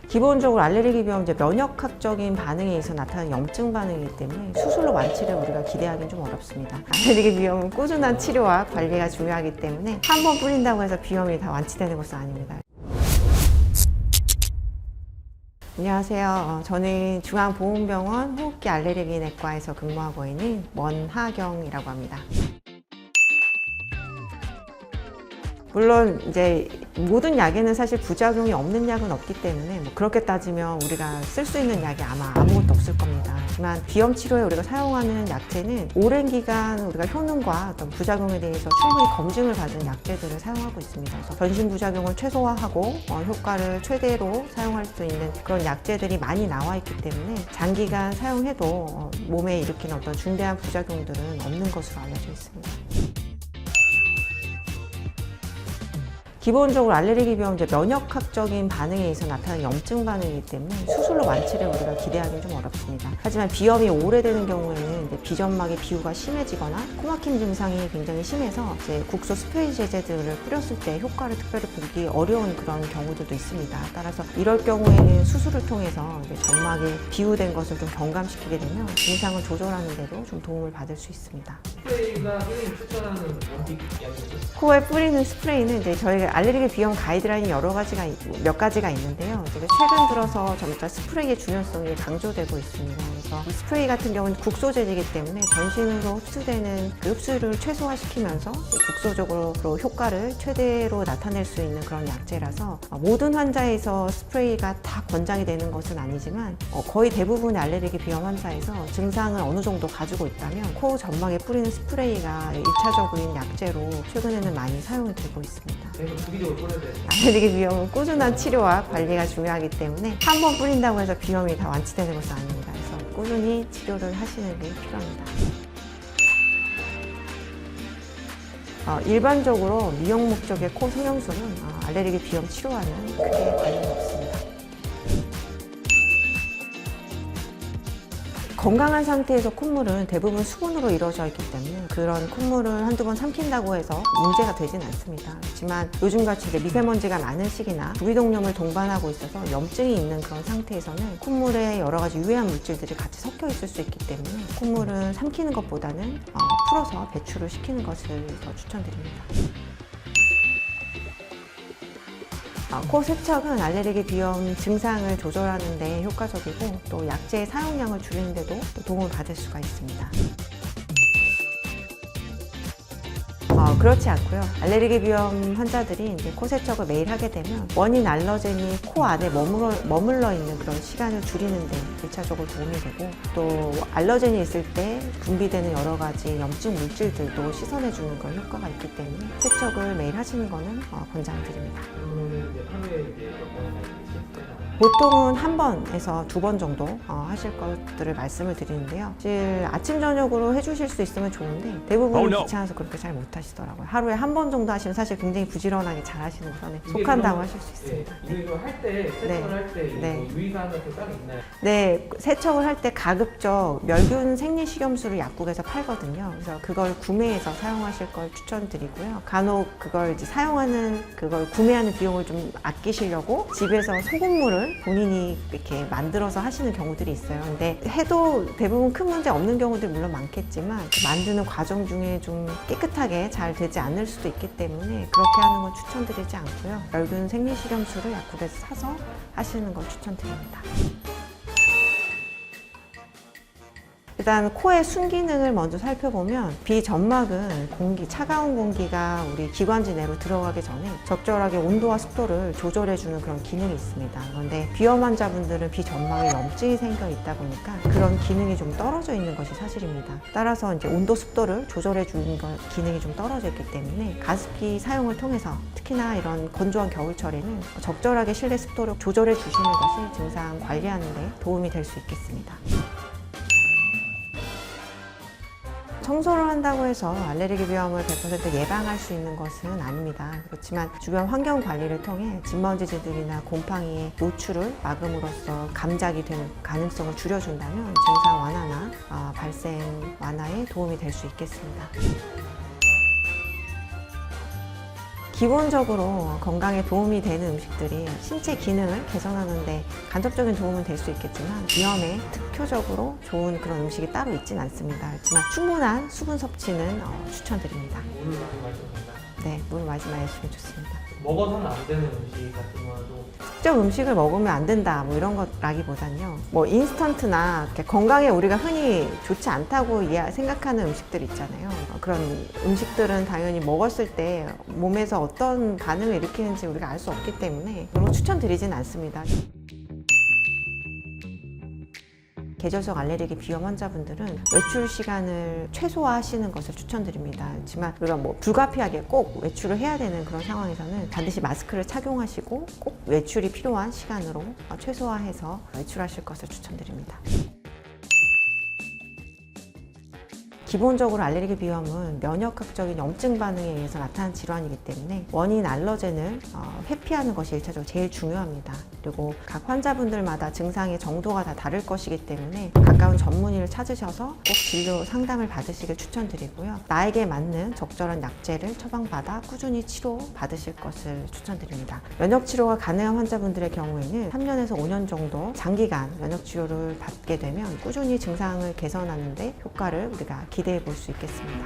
기본적으로 알레르기 비염은 이제 면역학적인 반응에 의해서 나타나는 염증 반응이기 때문에 수술로 완치를 우리가 기대하기는 좀 어렵습니다. 알레르기 비염은 꾸준한 치료와 관리가 중요하기 때문에 한 번 뿌린다고 해서 비염이 다 완치되는 것은 아닙니다. 안녕하세요. 저는 중앙보훈병원 호흡기 알레르기 내과에서 근무하고 있는 원하경이라고 합니다. 물론 이제 모든 약에는 사실 부작용이 없는 약은 없기 때문에 그렇게 따지면 우리가 쓸 수 있는 약이 아마 아무것도 없을 겁니다. 하지만 비염 치료에 우리가 사용하는 약제는 오랜 기간 우리가 효능과 어떤 부작용에 대해서 충분히 검증을 받은 약제들을 사용하고 있습니다. 그래서 전신 부작용을 최소화하고 효과를 최대로 사용할 수 있는 그런 약제들이 많이 나와 있기 때문에 장기간 사용해도 몸에 일으키는 어떤 중대한 부작용들은 없는 것으로 알려져 있습니다. 기본적으로 알레르기 비염은 이제 면역학적인 반응에 의해서 나타나는 염증 반응이기 때문에 수술로 완치를 우리가 기대하기는 좀 어렵습니다. 하지만 비염이 오래되는 경우에는 이제 비점막의 비후가 심해지거나 코막힘 증상이 굉장히 심해서 이제 국소 스프레이 제제들을 뿌렸을 때 효과를 특별히 보기 어려운 그런 경우들도 있습니다. 따라서 이럴 경우에는 수술을 통해서 이제 점막이 비후된 것을 좀 경감시키게 되면 증상을 조절하는 데도 좀 도움을 받을 수 있습니다. 스프레이가 선생님 추천하는 원픽 약이죠? 코에 뿌리는 스프레이는 이제 저희가 알레르기 비염 가이드라인이 몇 가지가 있는데요. 최근 들어서 점차 스프레이의 중요성이 강조되고 있습니다. 그래서 이 스프레이 같은 경우는 국소제이기 때문에 전신으로 흡수되는 그 흡수를 최소화시키면서 국소적으로 효과를 최대로 나타낼 수 있는 그런 약제라서 모든 환자에서 스프레이가 다 권장이 되는 것은 아니지만 거의 대부분의 알레르기 비염 환자에서 증상을 어느 정도 가지고 있다면 코 점막에 뿌리는 스프레이가 1차적인 약제로 최근에는 많이 사용이 되고 있습니다. 주기적으로 뿌려야 돼요. 알레르기 비염은 꾸준한 치료와 관리가 중요하기 때문에 한 번 뿌린다고 해서 비염이 다 완치되는 것은 아닙니다. 그래서 꾸준히 치료를 하시는 게 필요합니다. 일반적으로 미용 목적의 코 성형술은 알레르기 비염 치료와는 크게 관련이 없습니다. 건강한 상태에서 콧물은 대부분 수분으로 이루어져 있기 때문에 그런 콧물을 한두 번 삼킨다고 해서 문제가 되진 않습니다. 하지만 요즘같이 이제 미세먼지가 많은 시기나 부비동염을 동반하고 있어서 염증이 있는 그런 상태에서는 콧물에 여러 가지 유해한 물질들이 같이 섞여 있을 수 있기 때문에 콧물은 삼키는 것보다는 풀어서 배출을 시키는 것을 더 추천드립니다. 코 세척은 알레르기 비염 증상을 조절하는 데 효과적이고 또 약제의 사용량을 줄이는 데도 도움을 받을 수가 있습니다. 그렇지 않고요. 알레르기 비염 환자들이 이제 코 세척을 매일 하게 되면 원인 알러젠이 코 안에 머물러 있는 그런 시간을 줄이는 데 1차적으로 도움이 되고 또 알러젠이 있을 때 분비되는 여러 가지 염증 물질들도 씻어내주는 그런 효과가 있기 때문에 세척을 매일 하시는 거는 권장드립니다. 보통은 한 번에서 두 번 정도 하실 것들을 말씀을 드리는데요. 사실 아침 저녁으로 해주실 수 있으면 좋은데 대부분은 귀찮아서 그렇게 잘 못하시더라고요. 하루에 한 번 정도 하시면 사실 굉장히 부지런하게 잘 하시는 편에 속한다고 하실 수 있습니다. 이거 할 때, 세척을 할 때 유의사항 같은 거 따로 있나요? 네, 세척을 할 때 가급적 멸균 생리식염수를 약국에서 팔거든요. 그래서 그걸 구매해서 사용하실 걸 추천드리고요. 간혹 그걸 이제 그걸 구매하는 비용을 좀 아끼시려고 집에서 소금물을 본인이 이렇게 만들어서 하시는 경우들이 있어요. 근데 해도 대부분 큰 문제 없는 경우들이 물론 많겠지만 그 만드는 과정 중에 좀 깨끗하게 잘 되지 않을 수도 있기 때문에 그렇게 하는 건 추천드리지 않고요. 멸균 생리식염수를 약국에서 사서 하시는 걸 추천드립니다. 일단 코의 순기능을 먼저 살펴보면 비점막은 차가운 공기가 우리 기관지 내로 들어가기 전에 적절하게 온도와 습도를 조절해주는 그런 기능이 있습니다. 그런데 비염 환자분들은 비점막에 염증이 생겨 있다 보니까 그런 기능이 좀 떨어져 있는 것이 사실입니다. 따라서 이제 온도 습도를 조절해주는 기능이 좀 떨어져 있기 때문에 가습기 사용을 통해서 특히나 이런 건조한 겨울철에는 적절하게 실내 습도를 조절해 주시는 것이 증상 관리하는 데 도움이 될 수 있겠습니다. 청소를 한다고 해서 알레르기 비염을 100% 예방할 수 있는 것은 아닙니다. 그렇지만 주변 환경 관리를 통해 진먼지들이나 곰팡이의 노출을 막음으로써 감작이 되는 가능성을 줄여준다면 증상 완화나 발생 완화에 도움이 될 수 있겠습니다. 기본적으로 건강에 도움이 되는 음식들이 신체 기능을 개선하는데 간접적인 도움은 될 수 있겠지만 위험에 특효적으로 좋은 그런 음식이 따로 있진 않습니다. 하지만 충분한 수분 섭취는 추천드립니다. 물을 많이 마셔도 된다. 네, 물 많이 마시면 좋습니다. 먹어서는 안 되는 음식 같은 경우도 특정 음식을 먹으면 안 된다 뭐 이런 것라기보단요, 뭐 인스턴트나 이렇게 건강에 우리가 흔히 좋지 않다고 생각하는 음식들 있잖아요. 그런 음식들은 당연히 먹었을 때 몸에서 어떤 반응을 일으키는지 우리가 알 수 없기 때문에 그런 거 추천드리진 않습니다. 계절성 알레르기 비염 환자분들은 외출 시간을 최소화하시는 것을 추천드립니다. 하지만 우리가 뭐 불가피하게 꼭 외출을 해야 되는 그런 상황에서는 반드시 마스크를 착용하시고 꼭 외출이 필요한 시간으로 최소화해서 외출하실 것을 추천드립니다. 기본적으로 알레르기 비염은 면역학적인 염증 반응에 의해서 나타난 질환이기 때문에 원인 알러젠을 회피하는 것이 1차적으로 제일 중요합니다. 그리고 각 환자분들마다 증상의 정도가 다 다를 것이기 때문에 가까운 전문의를 찾으셔서 꼭 진료 상담을 받으시길 추천드리고요. 나에게 맞는 적절한 약제를 처방받아 꾸준히 치료 받으실 것을 추천드립니다. 면역 치료가 가능한 환자분들의 경우에는 3년에서 5년 정도 장기간 면역 치료를 받게 되면 꾸준히 증상을 개선하는 데 효과를 우리가 기대해 볼 수 있겠습니다.